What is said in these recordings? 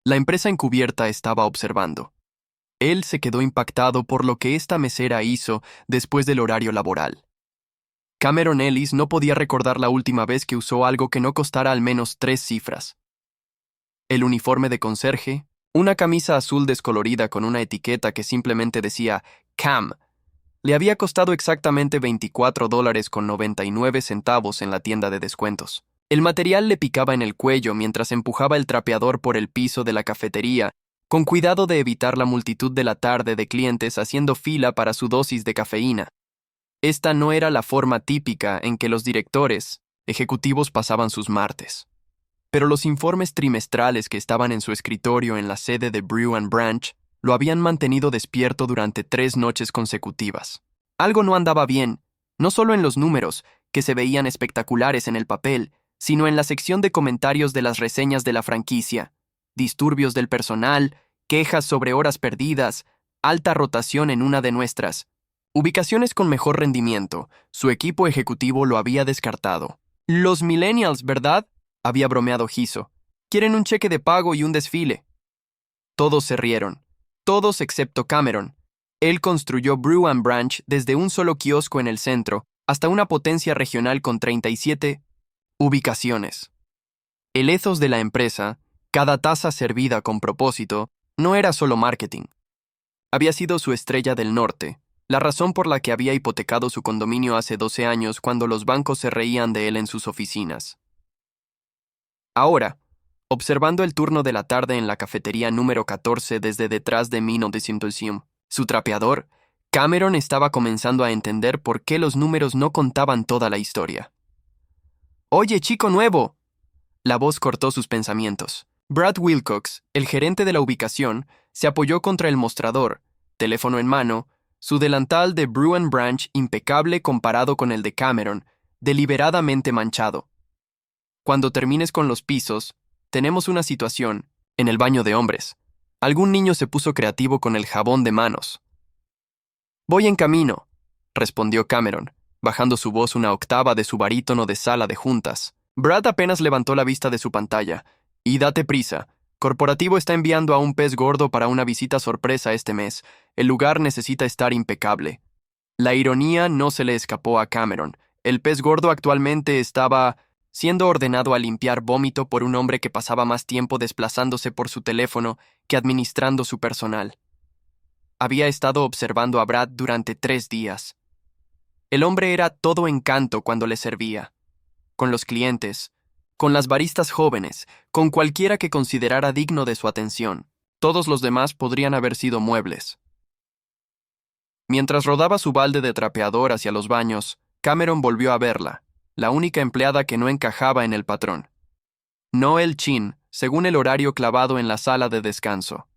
La empresa encubierta estaba observando. Él se quedó impactado por lo que esta mesera hizo después del horario laboral. Cameron Ellis no podía recordar la última vez que usó algo que no costara al menos 3 cifras. El uniforme de conserje, una camisa azul descolorida con una etiqueta que simplemente decía Cam, le había costado exactamente $24.99 en la tienda de descuentos. El material le picaba en el cuello mientras empujaba el trapeador por el piso de la cafetería, con cuidado de evitar la multitud de la tarde de clientes haciendo fila para su dosis de cafeína. Esta no era la forma típica en que los directores, ejecutivos pasaban sus martes. Pero los informes trimestrales que estaban en su escritorio en la sede de Brew and Branch lo habían mantenido despierto durante 3 noches consecutivas. Algo no andaba bien, no solo en los números, que se veían espectaculares en el papel, sino en la sección de comentarios de las reseñas de la franquicia, disturbios del personal, quejas sobre horas perdidas, alta rotación en una de nuestras ubicaciones con mejor rendimiento. Su equipo ejecutivo lo había descartado. Los millennials, ¿verdad?, había bromeado Giso. Quieren un cheque de pago y un desfile. Todos se rieron. Todos excepto Cameron. Él construyó Brew and Branch desde un solo kiosco en el centro hasta una potencia regional con 37 ubicaciones. El ethos de la empresa, cada taza servida con propósito, no era solo marketing. Había sido su estrella del norte, la razón por la que había hipotecado su condominio hace 12 años cuando los bancos se reían de él en sus oficinas. Ahora, observando el turno de la tarde en la cafetería número 14 desde detrás de Mino de Simplesium, su trapeador, Cameron estaba comenzando a entender por qué los números no contaban toda la historia. «Oye, chico nuevo», la voz cortó sus pensamientos. Brad Wilcox, el gerente de la ubicación, se apoyó contra el mostrador, teléfono en mano, su delantal de Brew and Branch impecable comparado con el de Cameron, deliberadamente manchado. Cuando termines con los pisos, tenemos una situación en el baño de hombres. Algún niño se puso creativo con el jabón de manos. «Voy en camino», respondió Cameron, bajando su voz una octava de su barítono de sala de juntas. Brad apenas levantó la vista de su pantalla. «Y date prisa. Corporativo está enviando a un pez gordo para una visita sorpresa este mes. El lugar necesita estar impecable». La ironía no se le escapó a Cameron. El pez gordo actualmente estaba siendo ordenado a limpiar vómito por un hombre que pasaba más tiempo desplazándose por su teléfono que administrando su personal. Había estado observando a Brad durante 3 días. El hombre era todo encanto cuando le servía. Con los clientes, con las baristas jóvenes, con cualquiera que considerara digno de su atención. Todos los demás podrían haber sido muebles. Mientras rodaba su balde de trapeador hacia los baños, Cameron volvió a verla, la única empleada que no encajaba en el patrón. Noel Chin, según el horario clavado en la sala de descanso.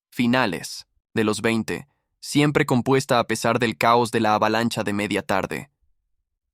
Finales, de los 20, siempre compuesta a pesar del caos de la avalancha de media tarde.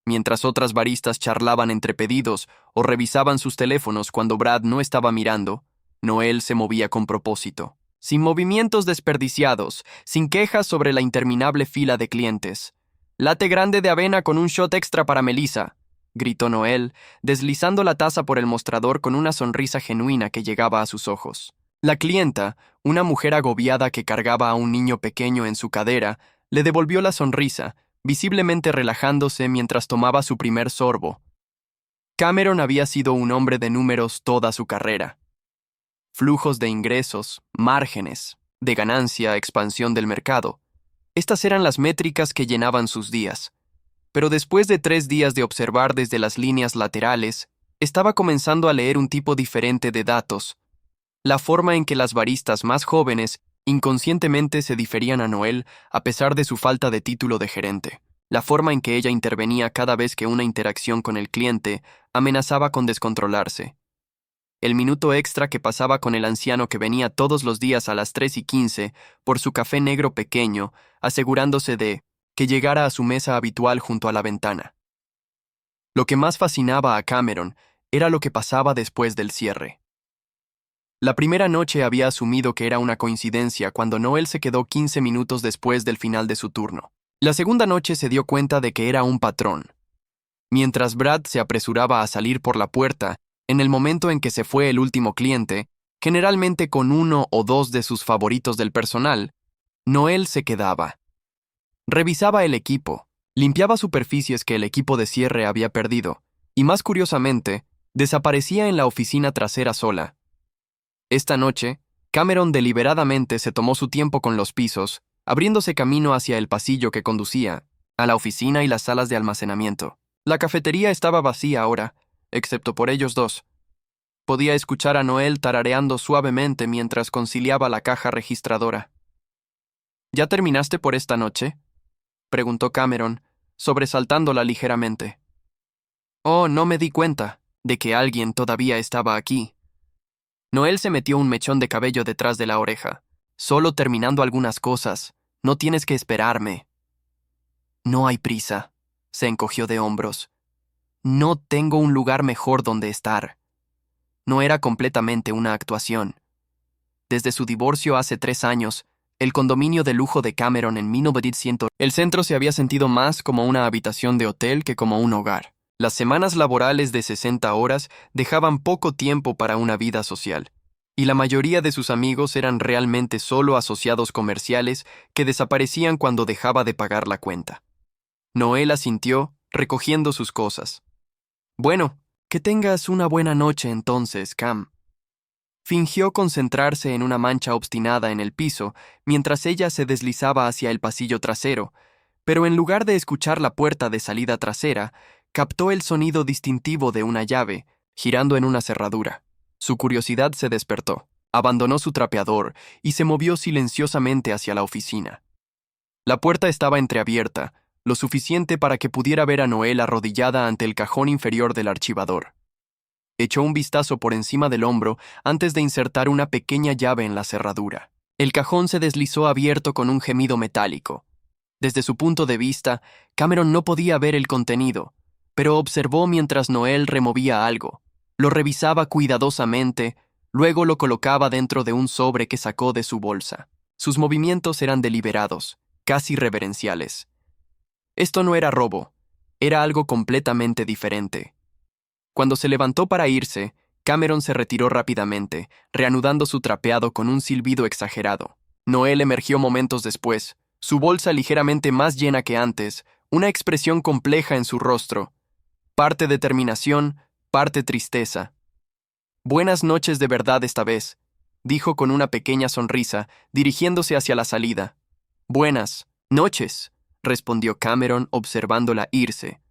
Mientras otras baristas charlaban entre pedidos o revisaban sus teléfonos cuando Brad no estaba mirando, Noel se movía con propósito. Sin movimientos desperdiciados, sin quejas sobre la interminable fila de clientes. «Latte grande de avena con un shot extra para Melissa», gritó Noel, deslizando la taza por el mostrador con una sonrisa genuina que llegaba a sus ojos. La clienta, una mujer agobiada que cargaba a un niño pequeño en su cadera, le devolvió la sonrisa, visiblemente relajándose mientras tomaba su primer sorbo. Cameron había sido un hombre de números toda su carrera. Flujos de ingresos, márgenes, de ganancia, expansión del mercado. Estas eran las métricas que llenaban sus días. Pero después de 3 días de observar desde las líneas laterales, estaba comenzando a leer un tipo diferente de datos. La forma en que las baristas más jóvenes inconscientemente se diferían a Noel a pesar de su falta de título de gerente. La forma en que ella intervenía cada vez que una interacción con el cliente amenazaba con descontrolarse. El minuto extra que pasaba con el anciano que venía todos los días a las 3:15 por su café negro pequeño, asegurándose de que llegara a su mesa habitual junto a la ventana. Lo que más fascinaba a Cameron era lo que pasaba después del cierre. La primera noche había asumido que era una coincidencia cuando Noel se quedó 15 minutos después del final de su turno. La segunda noche se dio cuenta de que era un patrón. Mientras Brad se apresuraba a salir por la puerta, en el momento en que se fue el último cliente, generalmente con uno o dos de sus favoritos del personal, Noel se quedaba. Revisaba el equipo, limpiaba superficies que el equipo de cierre había perdido, y más curiosamente, desaparecía en la oficina trasera sola. Esta noche, Cameron deliberadamente se tomó su tiempo con los pisos, abriéndose camino hacia el pasillo que conducía a la oficina y las salas de almacenamiento. La cafetería estaba vacía ahora, excepto por ellos dos. Podía escuchar a Noel tarareando suavemente mientras conciliaba la caja registradora. ¿Ya terminaste por esta noche?, preguntó Cameron, sobresaltándola ligeramente. Oh, no me di cuenta de que alguien todavía estaba aquí. Noel se metió un mechón de cabello detrás de la oreja. Solo terminando algunas cosas. No tienes que esperarme. No hay prisa. Se encogió de hombros. No tengo un lugar mejor donde estar. No era completamente una actuación. Desde su divorcio hace 3 años, el condominio de lujo de Cameron en 1900, el centro se había sentido más como una habitación de hotel que como un hogar. Las semanas laborales de 60 horas dejaban poco tiempo para una vida social, y la mayoría de sus amigos eran realmente solo asociados comerciales que desaparecían cuando dejaba de pagar la cuenta. Noel asintió, recogiendo sus cosas. Bueno, que tengas una buena noche entonces, Cam. Fingió concentrarse en una mancha obstinada en el piso mientras ella se deslizaba hacia el pasillo trasero, pero en lugar de escuchar la puerta de salida trasera, captó el sonido distintivo de una llave, girando en una cerradura. Su curiosidad se despertó, abandonó su trapeador y se movió silenciosamente hacia la oficina. La puerta estaba entreabierta, lo suficiente para que pudiera ver a Noel arrodillada ante el cajón inferior del archivador. Echó un vistazo por encima del hombro antes de insertar una pequeña llave en la cerradura. El cajón se deslizó abierto con un gemido metálico. Desde su punto de vista, Cameron no podía ver el contenido, pero observó mientras Noel removía algo. Lo revisaba cuidadosamente, luego lo colocaba dentro de un sobre que sacó de su bolsa. Sus movimientos eran deliberados, casi reverenciales. Esto no era robo, era algo completamente diferente. Cuando se levantó para irse, Cameron se retiró rápidamente, reanudando su trapeado con un silbido exagerado. Noel emergió momentos después, su bolsa ligeramente más llena que antes, una expresión compleja en su rostro. Parte determinación, parte tristeza. Buenas noches de verdad esta vez, dijo con una pequeña sonrisa, dirigiéndose hacia la salida. Buenas noches, respondió Cameron observándola irse.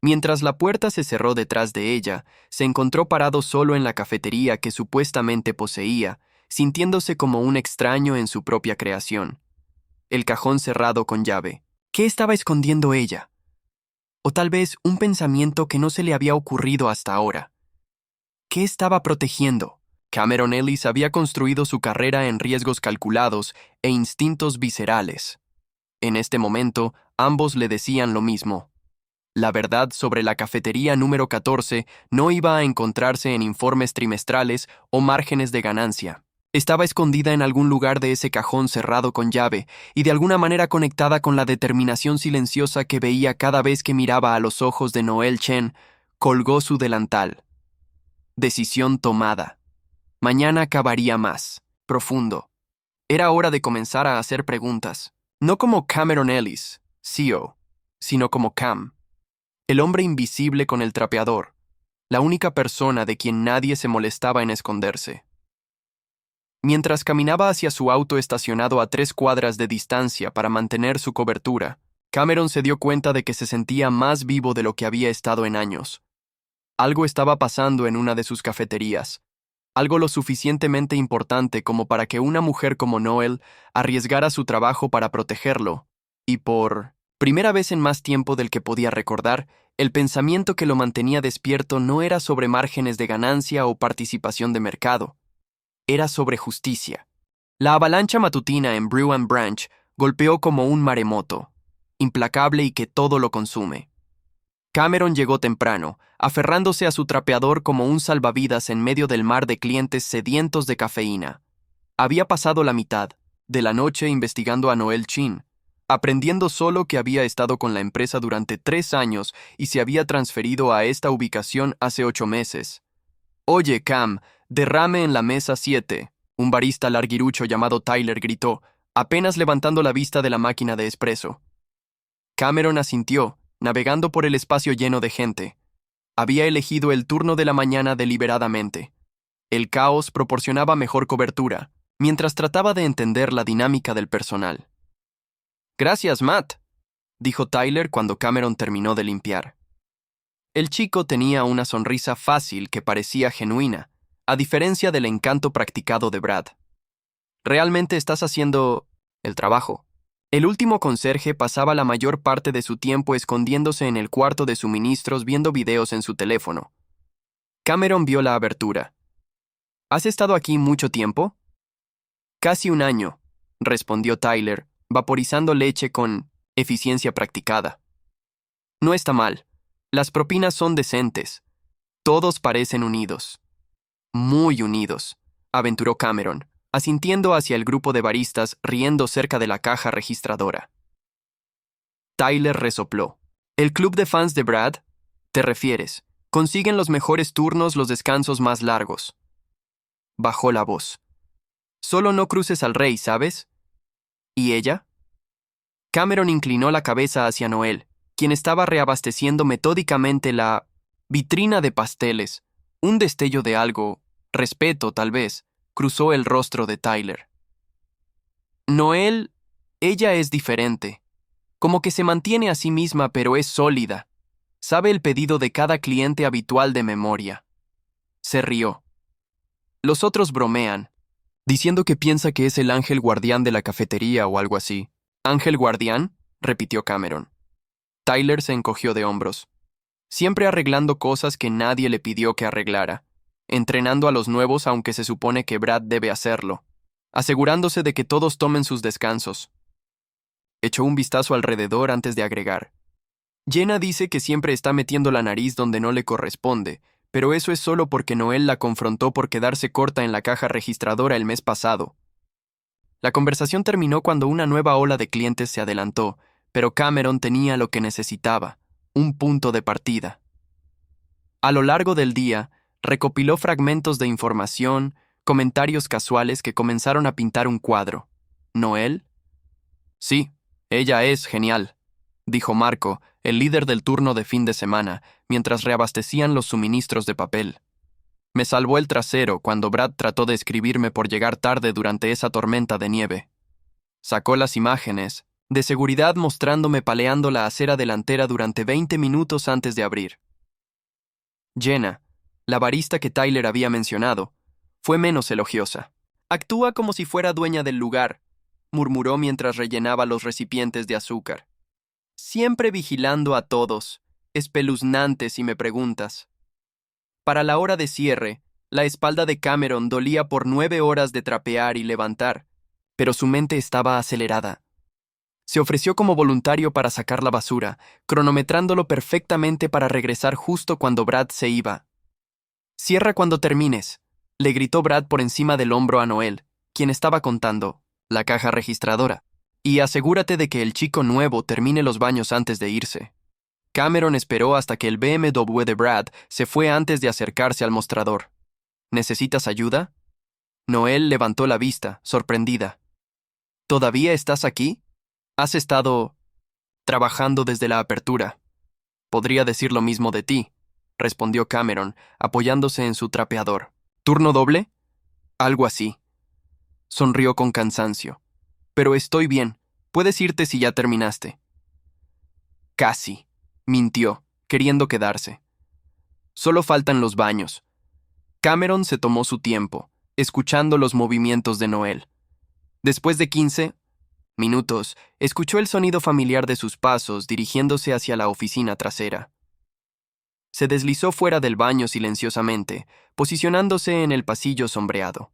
Mientras la puerta se cerró detrás de ella, se encontró parado solo en la cafetería que supuestamente poseía, sintiéndose como un extraño en su propia creación. El cajón cerrado con llave. ¿Qué estaba escondiendo ella? O tal vez un pensamiento que no se le había ocurrido hasta ahora. ¿Qué estaba protegiendo? Cameron Ellis había construido su carrera en riesgos calculados e instintos viscerales. En este momento, ambos le decían lo mismo. La verdad sobre la cafetería número 14 no iba a encontrarse en informes trimestrales o márgenes de ganancia. Estaba escondida en algún lugar de ese cajón cerrado con llave y de alguna manera conectada con la determinación silenciosa que veía cada vez que miraba a los ojos de Noel Chen. Colgó su delantal. Decisión tomada. Mañana cavaría más, profundo. Era hora de comenzar a hacer preguntas. No como Cameron Ellis, CEO, sino como Cam. El hombre invisible con el trapeador, la única persona de quien nadie se molestaba en esconderse. Mientras caminaba hacia su auto estacionado a 3 cuadras de distancia para mantener su cobertura, Cameron se dio cuenta de que se sentía más vivo de lo que había estado en años. Algo estaba pasando en una de sus cafeterías, algo lo suficientemente importante como para que una mujer como Noel arriesgara su trabajo para protegerlo, y por primera vez en más tiempo del que podía recordar, el pensamiento que lo mantenía despierto no era sobre márgenes de ganancia o participación de mercado. Era sobre justicia. La avalancha matutina en Brew and Branch golpeó como un maremoto, implacable y que todo lo consume. Cameron llegó temprano, aferrándose a su trapeador como un salvavidas en medio del mar de clientes sedientos de cafeína. Había pasado la mitad de la noche investigando a Noel Chin, aprendiendo solo que había estado con la empresa durante 3 años y se había transferido a esta ubicación hace 8 meses. Oye, Cam, Derrame en la mesa 7. Un barista larguirucho llamado Tyler gritó, apenas levantando la vista de la máquina de espresso. Cameron asintió, navegando por el espacio lleno de gente. Había elegido el turno de la mañana deliberadamente. El caos proporcionaba mejor cobertura, mientras trataba de entender la dinámica del personal. «Gracias, Matt», dijo Tyler cuando Cameron terminó de limpiar. El chico tenía una sonrisa fácil que parecía genuina, a diferencia del encanto practicado de Brad. «¿Realmente estás haciendo el trabajo?» El último conserje pasaba la mayor parte de su tiempo escondiéndose en el cuarto de suministros viendo videos en su teléfono. Cameron vio la abertura. «¿Has estado aquí mucho tiempo?» «Casi un año», respondió Tyler, vaporizando leche con eficiencia practicada. «No está mal. Las propinas son decentes. Todos parecen unidos». «Muy unidos», aventuró Cameron, asintiendo hacia el grupo de baristas riendo cerca de la caja registradora. Tyler resopló. «¿El club de fans de Brad? ¿Te refieres? Consiguen los mejores turnos, los descansos más largos». Bajó la voz. «Solo no cruces al rey, ¿sabes?» «¿Y ella?» Cameron inclinó la cabeza hacia Noel, quien estaba reabasteciendo metódicamente la vitrina de pasteles. Un destello de algo, respeto tal vez, cruzó el rostro de Tyler. «Noel, ella es diferente. Como que se mantiene a sí misma pero es sólida. Sabe el pedido de cada cliente habitual de memoria». Se rió. «Los otros bromean, diciendo que piensa que es el ángel guardián de la cafetería o algo así». «¿Ángel guardián?», repitió Cameron. Tyler se encogió de hombros. «Siempre arreglando cosas que nadie le pidió que arreglara, entrenando a los nuevos aunque se supone que Brad debe hacerlo, asegurándose de que todos tomen sus descansos». Echó un vistazo alrededor antes de agregar. «Jenna dice que siempre está metiendo la nariz donde no le corresponde, pero eso es solo porque Noel la confrontó por quedarse corta en la caja registradora el mes pasado». La conversación terminó cuando una nueva ola de clientes se adelantó, pero Cameron tenía lo que necesitaba, un punto de partida. A lo largo del día, recopiló fragmentos de información, comentarios casuales que comenzaron a pintar un cuadro. ¿Noel? «Sí, ella es genial», dijo Marco, el líder del turno de fin de semana, mientras reabastecían los suministros de papel. «Me salvó el trasero cuando Brad trató de escribirme por llegar tarde durante esa tormenta de nieve. Sacó las imágenes, de seguridad mostrándome paleando la acera delantera durante 20 minutos antes de abrir». Jenna, la barista que Tyler había mencionado, fue menos elogiosa. «Actúa como si fuera dueña del lugar», murmuró mientras rellenaba los recipientes de azúcar. «Siempre vigilando a todos, espeluznante si me preguntas». Para la hora de cierre, la espalda de Cameron dolía por 9 horas de trapear y levantar, pero su mente estaba acelerada. Se ofreció como voluntario para sacar la basura, cronometrándolo perfectamente para regresar justo cuando Brad se iba. «Cierra cuando termines», le gritó Brad por encima del hombro a Noel, quien estaba contando la caja registradora, «y asegúrate de que el chico nuevo termine los baños antes de irse». Cameron esperó hasta que el BMW de Brad se fue antes de acercarse al mostrador. «¿Necesitas ayuda?» Noel levantó la vista, sorprendida. «¿Todavía estás aquí? Has estado trabajando desde la apertura». «Podría decir lo mismo de ti», respondió Cameron, apoyándose en su trapeador. «¿Turno doble?» «Algo así». Sonrió con cansancio. «Pero estoy bien. Puedes irte si ya terminaste». «Casi», mintió, queriendo quedarse. «Solo faltan los baños». Cameron se tomó su tiempo, escuchando los movimientos de Noel. Después de 15 minutos, escuchó el sonido familiar de sus pasos dirigiéndose hacia la oficina trasera. Se deslizó fuera del baño silenciosamente, posicionándose en el pasillo sombreado.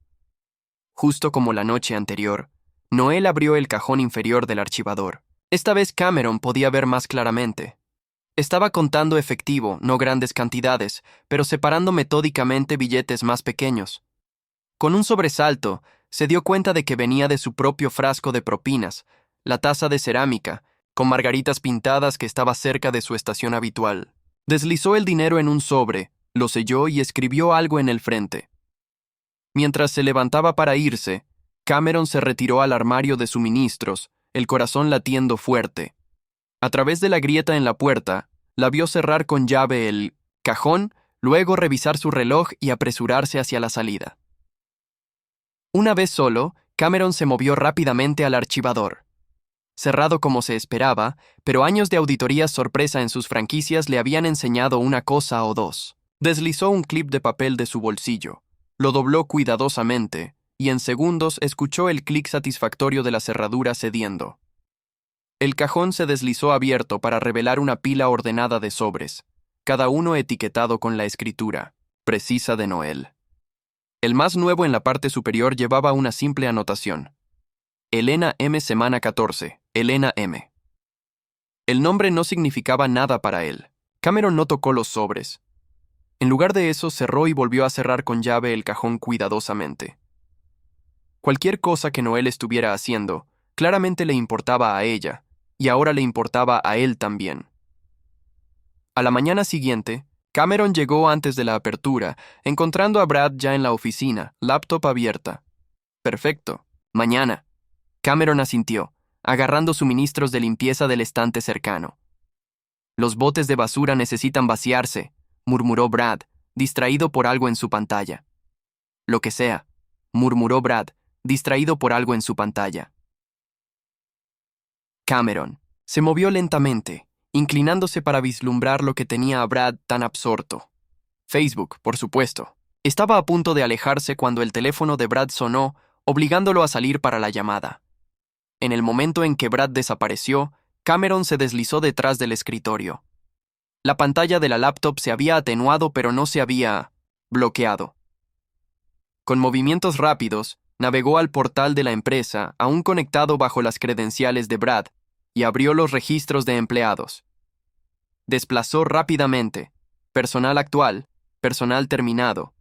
Justo como la noche anterior, Noel abrió el cajón inferior del archivador. Esta vez Cameron podía ver más claramente. Estaba contando efectivo, no grandes cantidades, pero separando metódicamente billetes más pequeños. Con un sobresalto, se dio cuenta de que venía de su propio frasco de propinas, la taza de cerámica, con margaritas pintadas que estaba cerca de su estación habitual. Deslizó el dinero en un sobre, lo selló y escribió algo en el frente. Mientras se levantaba para irse, Cameron se retiró al armario de suministros, el corazón latiendo fuerte. A través de la grieta en la puerta, la vio cerrar con llave el cajón, luego revisar su reloj y apresurarse hacia la salida. Una vez solo, Cameron se movió rápidamente al archivador. Cerrado como se esperaba, pero años de auditorías sorpresa en sus franquicias le habían enseñado una cosa o dos. Deslizó un clip de papel de su bolsillo, lo dobló cuidadosamente, y en segundos escuchó el clic satisfactorio de la cerradura cediendo. El cajón se deslizó abierto para revelar una pila ordenada de sobres, cada uno etiquetado con la escritura precisa de Noel. El más nuevo en la parte superior llevaba una simple anotación: Elena M. Semana 14, Elena M. El nombre no significaba nada para él. Cameron no tocó los sobres. En lugar de eso, cerró y volvió a cerrar con llave el cajón cuidadosamente. Cualquier cosa que Noel estuviera haciendo, claramente le importaba a ella, y ahora le importaba a él también. A la mañana siguiente, Cameron llegó antes de la apertura, encontrando a Brad ya en la oficina, laptop abierta. Perfecto. Mañana. Cameron asintió, agarrando suministros de limpieza del estante cercano. Los botes de basura necesitan vaciarse, murmuró Brad, distraído por algo en su pantalla. Lo que sea, murmuró Brad, distraído por algo en su pantalla. Cameron se movió lentamente, inclinándose para vislumbrar lo que tenía a Brad tan absorto. Facebook, por supuesto. Estaba a punto de alejarse cuando el teléfono de Brad sonó, obligándolo a salir para la llamada. En el momento en que Brad desapareció, Cameron se deslizó detrás del escritorio. La pantalla de la laptop se había atenuado, pero no se había bloqueado. Con movimientos rápidos, navegó al portal de la empresa, aún conectado bajo las credenciales de Brad, y abrió los registros de empleados. Desplazó rápidamente: personal actual, personal terminado.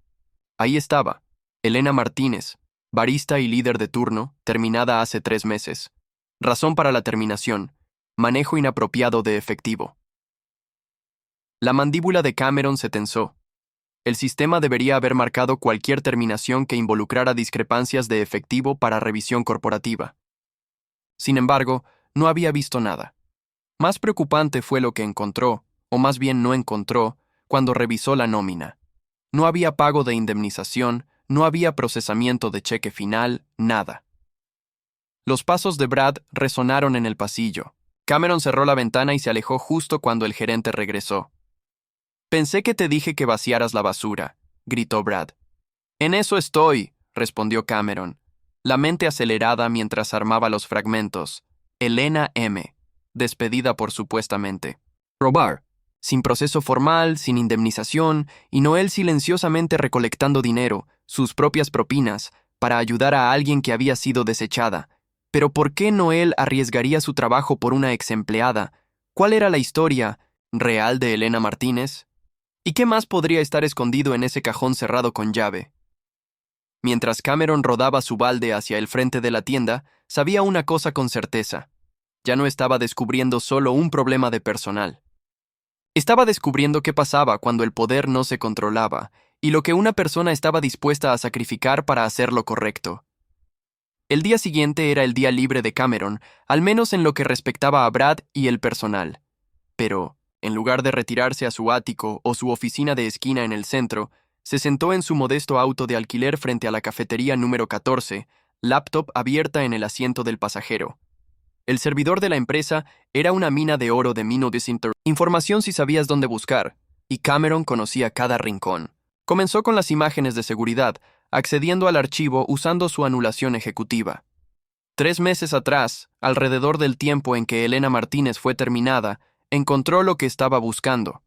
Ahí estaba, Elena Martínez, barista y líder de turno, terminada hace 3 meses. Razón para la terminación: manejo inapropiado de efectivo. La mandíbula de Cameron se tensó. El sistema debería haber marcado cualquier terminación que involucrara discrepancias de efectivo para revisión corporativa. Sin embargo, no había visto nada. Más preocupante fue lo que encontró, o más bien no encontró, cuando revisó la nómina. No había pago de indemnización, no había procesamiento de cheque final, nada. Los pasos de Brad resonaron en el pasillo. Cameron cerró la ventana y se alejó justo cuando el gerente regresó. «Pensé que te dije que vaciaras la basura», gritó Brad. «En eso estoy», respondió Cameron, la mente acelerada mientras armaba los fragmentos. Elena M., despedida por supuestamente robar, sin proceso formal, sin indemnización, y Noel silenciosamente recolectando dinero, sus propias propinas, para ayudar a alguien que había sido desechada. Pero ¿por qué Noel arriesgaría su trabajo por una exempleada? ¿Cuál era la historia real de Elena Martínez? ¿Y qué más podría estar escondido en ese cajón cerrado con llave? Mientras Cameron rodaba su balde hacia el frente de la tienda, sabía una cosa con certeza: ya no estaba descubriendo solo un problema de personal. Estaba descubriendo qué pasaba cuando el poder no se controlaba, y lo que una persona estaba dispuesta a sacrificar para hacer lo correcto. El día siguiente era el día libre de Cameron, al menos en lo que respectaba a Brad y el personal. Pero, en lugar de retirarse a su ático o su oficina de esquina en el centro, se sentó en su modesto auto de alquiler frente a la cafetería número 14, laptop abierta en el asiento del pasajero. El servidor de la empresa era una mina de oro de información si sabías dónde buscar, y Cameron conocía cada rincón. Comenzó con las imágenes de seguridad, accediendo al archivo usando su anulación ejecutiva. 3 meses atrás, alrededor del tiempo en que Elena Martínez fue terminada, encontró lo que estaba buscando.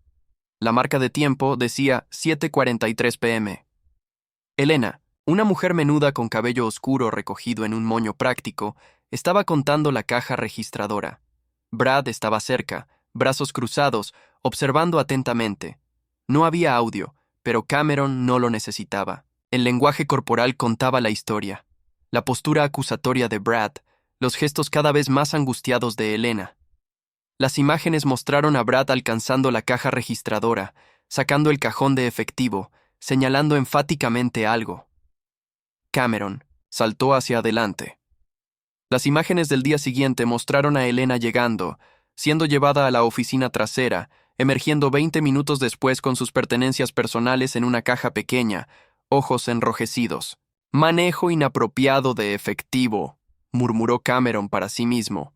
La marca de tiempo decía 7:43 p.m. Elena, una mujer menuda con cabello oscuro recogido en un moño práctico, estaba contando la caja registradora. Brad estaba cerca, brazos cruzados, observando atentamente. No había audio, pero Cameron no lo necesitaba. El lenguaje corporal contaba la historia. La postura acusatoria de Brad, los gestos cada vez más angustiados de Elena. Las imágenes mostraron a Brad alcanzando la caja registradora, sacando el cajón de efectivo, señalando enfáticamente algo. Cameron saltó hacia adelante. Las imágenes del día siguiente mostraron a Elena llegando, siendo llevada a la oficina trasera, emergiendo 20 minutos después con sus pertenencias personales en una caja pequeña, ojos enrojecidos. Manejo inapropiado de efectivo, murmuró Cameron para sí mismo.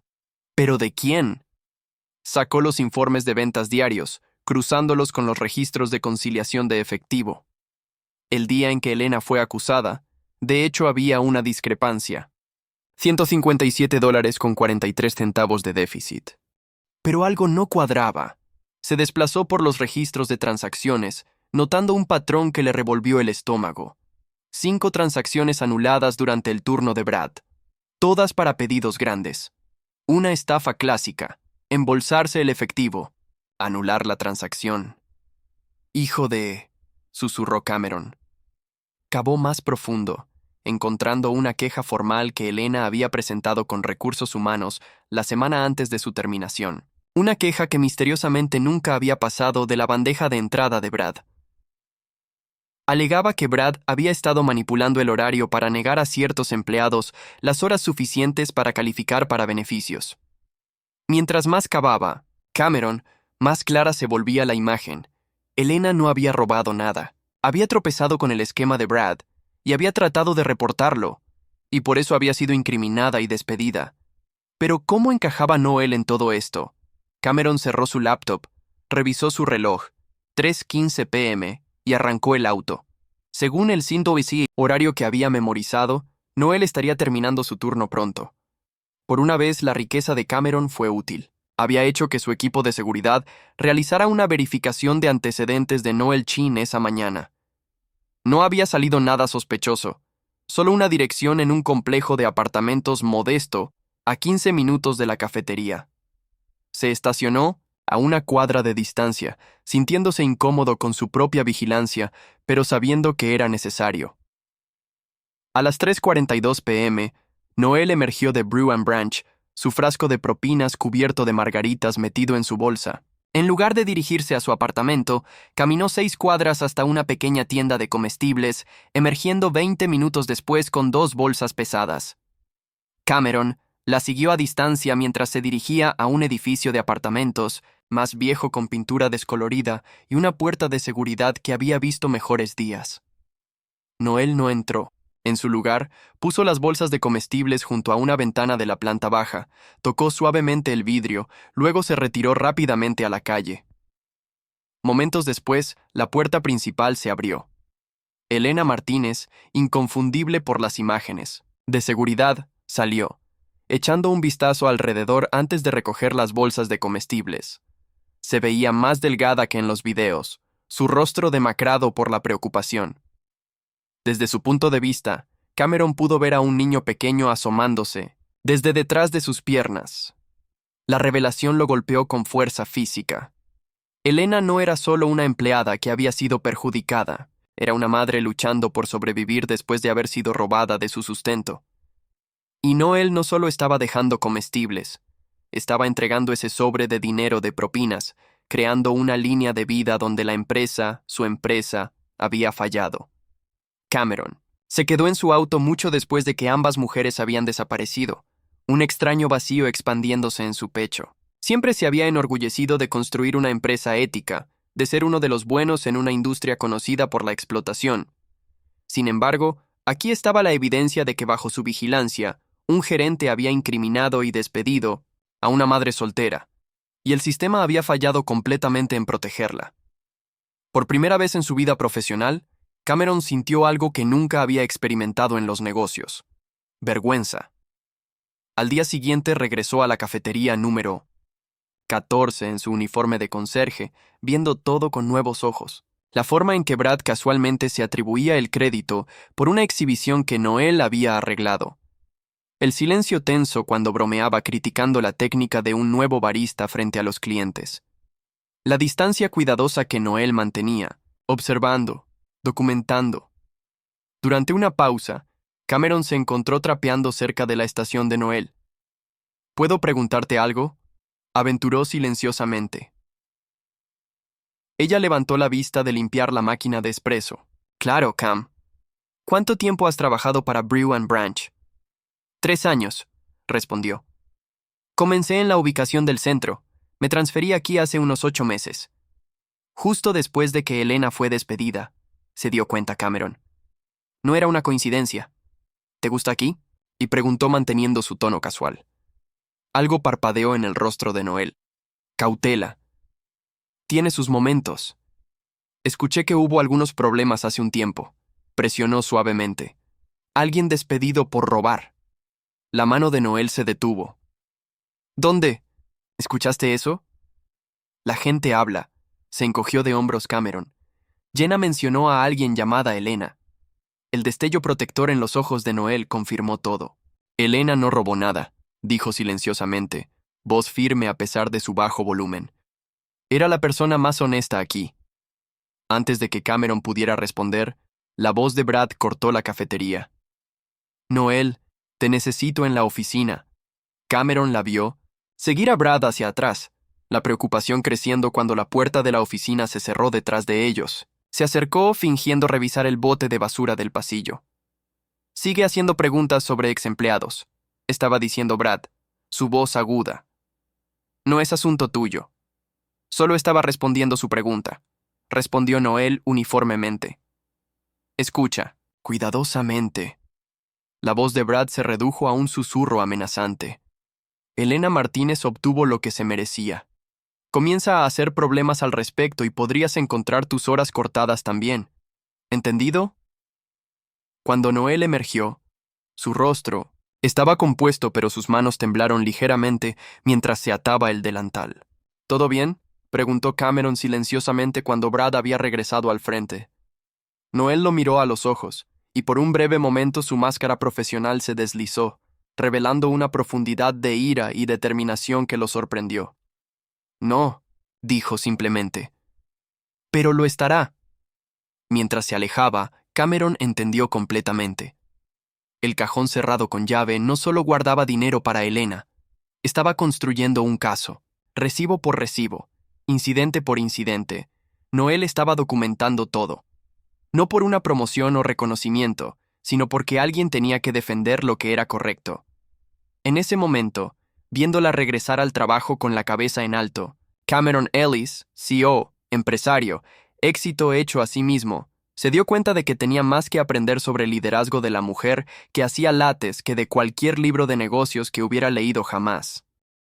¿Pero de quién? Sacó los informes de ventas diarios, cruzándolos con los registros de conciliación de efectivo. El día en que Elena fue acusada, de hecho había una discrepancia. $157.43 de déficit. Pero algo no cuadraba. Se desplazó por los registros de transacciones, notando un patrón que le revolvió el estómago. 5 transacciones anuladas durante el turno de Brad. Todas para pedidos grandes. Una estafa clásica. Embolsarse el efectivo. Anular la transacción. Hijo de... susurró Cameron. Cavó más profundo, encontrando una queja formal que Elena había presentado con recursos humanos la semana antes de su terminación. Una queja que misteriosamente nunca había pasado de la bandeja de entrada de Brad. Alegaba que Brad había estado manipulando el horario para negar a ciertos empleados las horas suficientes para calificar para beneficios. Mientras más cavaba, Cameron, más clara se volvía la imagen. Elena no había robado nada. Había tropezado con el esquema de Brad y había tratado de reportarlo, y por eso había sido incriminada y despedida. Pero ¿cómo encajaba Noel en todo esto? Cameron cerró su laptop, revisó su reloj, 3:15 p.m., y arrancó el auto. Según el CNBC horario que había memorizado, Noel estaría terminando su turno pronto. Por una vez, la riqueza de Cameron fue útil. Había hecho que su equipo de seguridad realizara una verificación de antecedentes de Noel Chin esa mañana. No había salido nada sospechoso, solo una dirección en un complejo de apartamentos modesto a 15 minutos de la cafetería. Se estacionó a una cuadra de distancia, sintiéndose incómodo con su propia vigilancia, pero sabiendo que era necesario. A las 3:42 p.m., Noel emergió de Brew and Branch, su frasco de propinas cubierto de margaritas metido en su bolsa. En lugar de dirigirse a su apartamento, caminó 6 cuadras hasta una pequeña tienda de comestibles, emergiendo 20 minutos después con 2 bolsas pesadas. Cameron la siguió a distancia mientras se dirigía a un edificio de apartamentos, más viejo con pintura descolorida y una puerta de seguridad que había visto mejores días. Noel no entró. En su lugar, puso las bolsas de comestibles junto a una ventana de la planta baja, tocó suavemente el vidrio, luego se retiró rápidamente a la calle. Momentos después, la puerta principal se abrió. Elena Martínez, inconfundible por las imágenes, de seguridad, salió, echando un vistazo alrededor antes de recoger las bolsas de comestibles. Se veía más delgada que en los videos, su rostro demacrado por la preocupación. Desde su punto de vista, Cameron pudo ver a un niño pequeño asomándose desde detrás de sus piernas. La revelación lo golpeó con fuerza física. Elena no era solo una empleada que había sido perjudicada, era una madre luchando por sobrevivir después de haber sido robada de su sustento. Y Noel no solo estaba dejando comestibles, estaba entregando ese sobre de dinero de propinas, creando una línea de vida donde la empresa, su empresa, había fallado. Cameron se quedó en su auto mucho después de que ambas mujeres habían desaparecido, un extraño vacío expandiéndose en su pecho. Siempre se había enorgullecido de construir una empresa ética, de ser uno de los buenos en una industria conocida por la explotación. Sin embargo, aquí estaba la evidencia de que bajo su vigilancia, un gerente había incriminado y despedido a una madre soltera, y el sistema había fallado completamente en protegerla. Por primera vez en su vida profesional, Cameron sintió algo que nunca había experimentado en los negocios: vergüenza. Al día siguiente regresó a la cafetería número 14 en su uniforme de conserje, viendo todo con nuevos ojos. La forma en que Brad casualmente se atribuía el crédito por una exhibición que Noel había arreglado. El silencio tenso cuando bromeaba criticando la técnica de un nuevo barista frente a los clientes. La distancia cuidadosa que Noel mantenía, observando, documentando. Durante una pausa, Cameron se encontró trapeando cerca de la estación de Noel. ¿Puedo preguntarte algo?, aventuró silenciosamente. Ella levantó la vista de limpiar la máquina de espresso. Claro, Cam. ¿Cuánto tiempo has trabajado para Brew and Branch? 3 años, respondió. Comencé en la ubicación del centro. Me transferí aquí hace unos 8 meses. Justo después de que Elena fue despedida, se dio cuenta Cameron. No era una coincidencia. ¿Te gusta aquí? Y preguntó manteniendo su tono casual. Algo parpadeó en el rostro de Noel. Cautela. Tiene sus momentos. Escuché que hubo algunos problemas hace un tiempo. Presionó suavemente. Alguien despedido por robar. La mano de Noel se detuvo. ¿Dónde? ¿Escuchaste eso? La gente habla. Se encogió de hombros Cameron. Jenna mencionó a alguien llamada Elena. El destello protector en los ojos de Noel confirmó todo. Elena no robó nada, dijo silenciosamente, voz firme a pesar de su bajo volumen. Era la persona más honesta aquí. Antes de que Cameron pudiera responder, la voz de Brad cortó la cafetería. Noel, te necesito en la oficina. Cameron la vio, seguir a Brad hacia atrás, la preocupación creciendo cuando la puerta de la oficina se cerró detrás de ellos. Se acercó fingiendo revisar el bote de basura del pasillo. Sigue haciendo preguntas sobre exempleados, estaba diciendo Brad, su voz aguda. No es asunto tuyo. Solo estaba respondiendo su pregunta, respondió Noel uniformemente. Escucha, cuidadosamente. La voz de Brad se redujo a un susurro amenazante. Elena Martínez obtuvo lo que se merecía. Comienza a hacer problemas al respecto y podrías encontrar tus horas cortadas también. ¿Entendido? Cuando Noel emergió, su rostro estaba compuesto pero sus manos temblaron ligeramente mientras se ataba el delantal. ¿Todo bien?, preguntó Cameron silenciosamente cuando Brad había regresado al frente. Noel lo miró a los ojos, y por un breve momento su máscara profesional se deslizó, revelando una profundidad de ira y determinación que lo sorprendió. No, dijo simplemente. Pero lo estará. Mientras se alejaba, Cameron entendió completamente. El cajón cerrado con llave no solo guardaba dinero para Elena, estaba construyendo un caso, recibo por recibo, incidente por incidente. Noel estaba documentando todo. No por una promoción o reconocimiento, sino porque alguien tenía que defender lo que era correcto. En ese momento, viéndola regresar al trabajo con la cabeza en alto, Cameron Ellis, CEO, empresario, éxito hecho a sí mismo, se dio cuenta de que tenía más que aprender sobre el liderazgo de la mujer que hacía lates que de cualquier libro de negocios que hubiera leído jamás.